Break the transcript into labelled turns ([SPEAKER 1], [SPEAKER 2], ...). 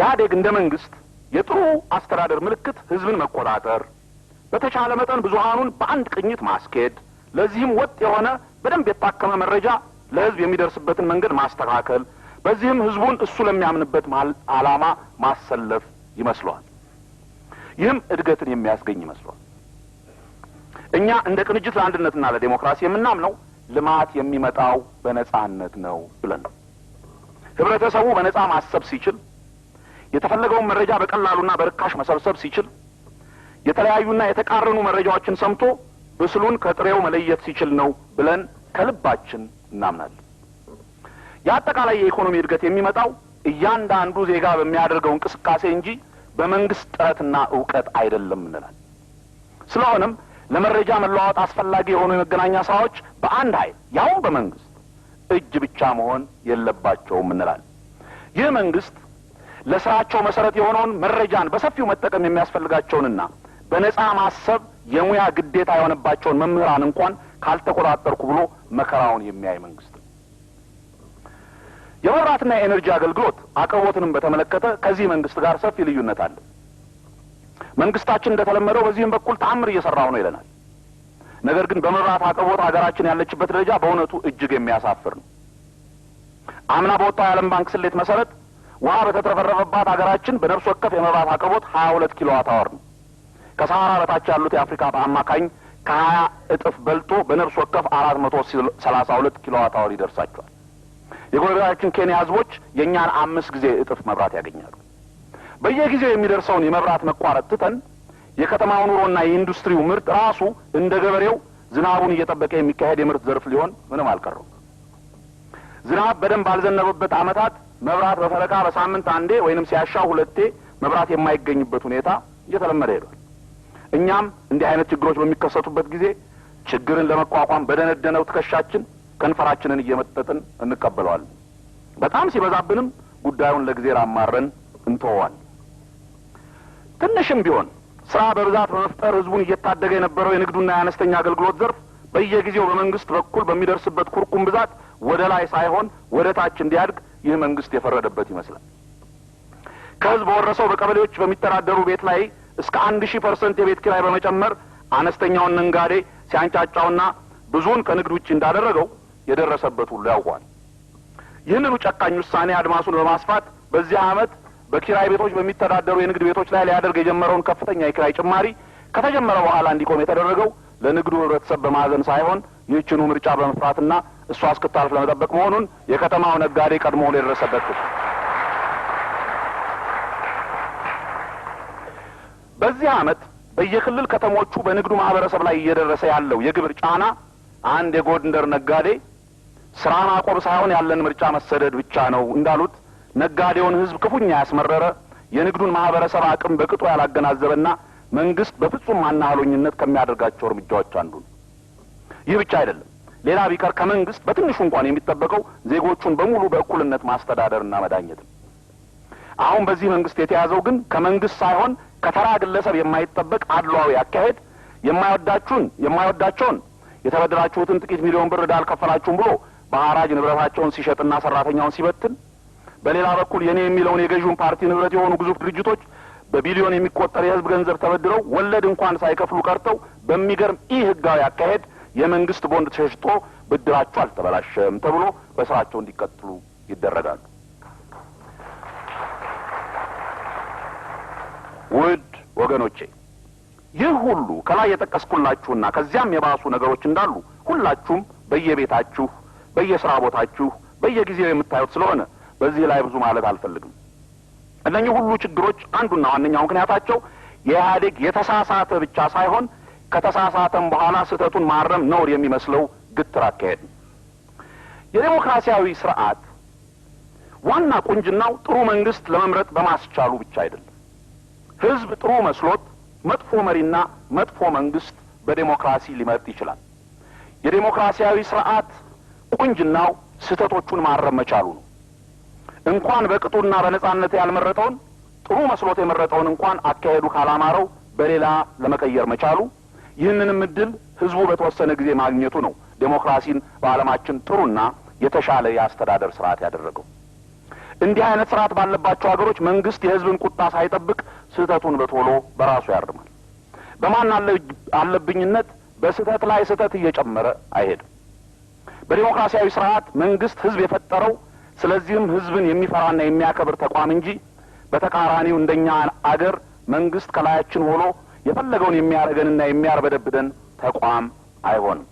[SPEAKER 1] ኢህአዴግ እንደ መንግስት የጥሩ አስተዳደር ምልክት ህዝብን መቆጣጠር፣ በተቻለ መጠን ብዙሃኑን በአንድ ቅኝት ማስኬድ፣ ለዚህም ወጥ የሆነ በደንብ የታከመ መረጃ ለህዝብ የሚደርስበትን መንገድ ማስተካከል፣ በዚህም ህዝቡን እሱ ለሚያምንበት ዓላማ ማሰለፍ ይመስለዋል። ይህም እድገትን የሚያስገኝ ይመስለዋል። እኛ እንደ ቅንጅት ለአንድነትና ለዲሞክራሲ የምናምነው ልማት የሚመጣው በነጻነት ነው ብለን ነው። ህብረተሰቡ በነጻ ማሰብ ሲችል፣ የተፈለገውን መረጃ በቀላሉና በርካሽ መሰብሰብ ሲችል፣ የተለያዩና የተቃረኑ መረጃዎችን ሰምቶ ብስሉን ከጥሬው መለየት ሲችል ነው ብለን ከልባችን እናምናለን። የአጠቃላይ የኢኮኖሚ እድገት የሚመጣው እያንዳንዱ ዜጋ በሚያደርገው እንቅስቃሴ እንጂ በመንግስት ጥረትና ዕውቀት አይደለም እንላለን። ስለሆነም ለመረጃ መለዋወጥ አስፈላጊ የሆኑ የመገናኛ ስራዎች በአንድ ኃይል ያውም በመንግስት እጅ ብቻ መሆን የለባቸውም እንላለን። ይህ መንግስት ለስራቸው መሰረት የሆነውን መረጃን በሰፊው መጠቀም የሚያስፈልጋቸውንና በነጻ ማሰብ የሙያ ግዴታ የሆነባቸውን መምህራን እንኳን ካልተቆጣጠርኩ ብሎ መከራውን የሚያይ መንግስት ነው። የመብራትና የኤነርጂ አገልግሎት አቅርቦትንም በተመለከተ ከዚህ መንግስት ጋር ሰፊ ልዩነት አለ። መንግስታችን እንደተለመደው በዚህም በኩል ተአምር እየሰራው ነው ይለናል። ነገር ግን በመብራት አቅርቦት ሀገራችን ያለችበት ደረጃ በእውነቱ እጅግ የሚያሳፍር ነው። አምና በወጣው የዓለም ባንክ ስሌት መሰረት ውሃ በተትረፈረፈባት ሀገራችን በነፍስ ወከፍ የመብራት አቅርቦት 22 ኪሎዋት አወር ነው። ከሰሃራ በታች ያሉት የአፍሪካ በአማካኝ ከ20 እጥፍ በልጦ በነፍስ ወከፍ 432 ኪሎዋት አወር ይደርሳቸዋል። የጎረቤታችን ኬንያ ህዝቦች የእኛን 5 ጊዜ እጥፍ መብራት ያገኛሉ። በየጊዜው የሚደርሰውን የመብራት መቋረጥ ትተን የከተማው ኑሮና የኢንዱስትሪው ምርት ራሱ እንደ ገበሬው ዝናቡን እየጠበቀ የሚካሄድ የምርት ዘርፍ ሊሆን ምንም አልቀረው። ዝናብ በደንብ ባልዘነበበት ዓመታት መብራት በፈረቃ በሳምንት አንዴ ወይንም ሲያሻው ሁለቴ መብራት የማይገኝበት ሁኔታ እየተለመደ ሄዷል። እኛም እንዲህ አይነት ችግሮች በሚከሰቱበት ጊዜ ችግርን ለመቋቋም በደነደነው ትከሻችን ከንፈራችንን እየመጠጥን እንቀበለዋለን። በጣም ሲበዛብንም ጉዳዩን ለጊዜር አማረን እንተዋለን። ትንሽም ቢሆን ስራ በብዛት በመፍጠር ህዝቡን እየታደገ የነበረው የንግዱና የአነስተኛ አገልግሎት ዘርፍ በየጊዜው በመንግስት በኩል በሚደርስበት ኩርኩም ብዛት ወደ ላይ ሳይሆን ወደ ታች እንዲያድግ ይህ መንግስት የፈረደበት ይመስላል። ከህዝብ ወረሰው በቀበሌዎች በሚተዳደሩ ቤት ላይ እስከ 1000% የቤት ኪራይ በመጨመር አነስተኛውን ነጋዴ ሲያንጫጫውና ብዙውን ከንግድ ውጭ እንዳደረገው የደረሰበት ሁሉ ያውቋል። ይህንኑ ጨካኝ ውሳኔ አድማሱን በማስፋት በዚህ ዓመት በኪራይ ቤቶች በሚተዳደሩ የንግድ ቤቶች ላይ ሊያደርግ የጀመረውን ከፍተኛ የኪራይ ጭማሪ ከተጀመረ በኋላ እንዲቆም የተደረገው ለንግዱ ህብረተሰብ በማዘን ሳይሆን ይህችኑ ምርጫ በመፍራትና እሷ እስክታልፍ ለመጠበቅ መሆኑን የከተማው ነጋዴ ቀድሞ የደረሰበት። በዚህ ዓመት በየክልል ከተሞቹ በንግዱ ማህበረሰብ ላይ እየደረሰ ያለው የግብር ጫና አንድ የጎንደር ነጋዴ ስራ ማቆም ሳይሆን ያለን ምርጫ መሰደድ ብቻ ነው እንዳሉት ነጋዴውን ህዝብ ክፉኛ ያስመረረ የንግዱን ማህበረሰብ አቅም በቅጡ ያላገናዘበና መንግስት በፍጹም ማናሃሎኝነት ከሚያደርጋቸው እርምጃዎች አንዱ ነው። ይህ ብቻ አይደለም። ሌላ ቢቀር ከመንግስት በትንሹ እንኳን የሚጠበቀው ዜጎቹን በሙሉ በእኩልነት ማስተዳደርና መዳኘት ነው። አሁን በዚህ መንግስት የተያዘው ግን ከመንግስት ሳይሆን ከተራ ግለሰብ የማይጠበቅ አድሏዊ አካሄድ የማይወዳቸውን የተበደራችሁትን ጥቂት ሚሊዮን ብር ዕዳ አልከፈላችሁም ብሎ በሐራጅ ንብረታቸውን ሲሸጥና ሰራተኛውን ሲበትን፣ በሌላ በኩል የኔ የሚለውን የገዢውን ፓርቲ ንብረት የሆኑ ግዙፍ ድርጅቶች በቢሊዮን የሚቆጠር የህዝብ ገንዘብ ተበድረው ወለድ እንኳን ሳይከፍሉ ቀርተው በሚገርም ህጋዊ አካሄድ የመንግስት ቦንድ ተሸጦ ብድራቸው አልተበላሸም ተብሎ በስራቸው እንዲቀጥሉ ይደረጋሉ። ውድ ወገኖቼ፣ ይህ ሁሉ ከላይ የጠቀስኩላችሁና ከዚያም የባሱ ነገሮች እንዳሉ ሁላችሁም በየቤታችሁ፣ በየስራ ቦታችሁ በየጊዜው የምታዩት ስለሆነ በዚህ ላይ ብዙ ማለት አልፈልግም። እነኚህ ሁሉ ችግሮች አንዱና ዋነኛው ምክንያታቸው የኢህአዴግ የተሳሳተ ብቻ ሳይሆን ከተሳሳተም በኋላ ስህተቱን ማረም ነውር የሚመስለው ግትር አካሄድ ነው። የዴሞክራሲያዊ ስርዓት ዋና ቁንጅናው ጥሩ መንግስት ለመምረጥ በማስቻሉ ብቻ አይደለም። ህዝብ ጥሩ መስሎት መጥፎ መሪና መጥፎ መንግስት በዴሞክራሲ ሊመርጥ ይችላል። የዴሞክራሲያዊ ስርዓት ቁንጅናው ስህተቶቹን ማረም መቻሉ ነው። እንኳን በቅጡና በነጻነት ያልመረጠውን ጥሩ መስሎት የመረጠውን እንኳን አካሄዱ ካላማረው በሌላ ለመቀየር መቻሉ፣ ይህንንም እድል ህዝቡ በተወሰነ ጊዜ ማግኘቱ ነው ዴሞክራሲን በዓለማችን ጥሩና የተሻለ የአስተዳደር ስርዓት ያደረገው። እንዲህ አይነት ስርዓት ባለባቸው ሀገሮች መንግስት የህዝብን ቁጣ ሳይጠብቅ ስህተቱን በቶሎ በራሱ ያርማል። በማን አለብኝነት በስህተት ላይ ስህተት እየጨመረ አይሄድም። በዲሞክራሲያዊ ስርዓት መንግስት ህዝብ የፈጠረው ስለዚህም ህዝብን የሚፈራና የሚያከብር ተቋም እንጂ በተቃራኒው እንደኛ አገር መንግስት ከላያችን ሆኖ የፈለገውን የሚያደርገንና የሚያርበደብደን ተቋም አይሆንም።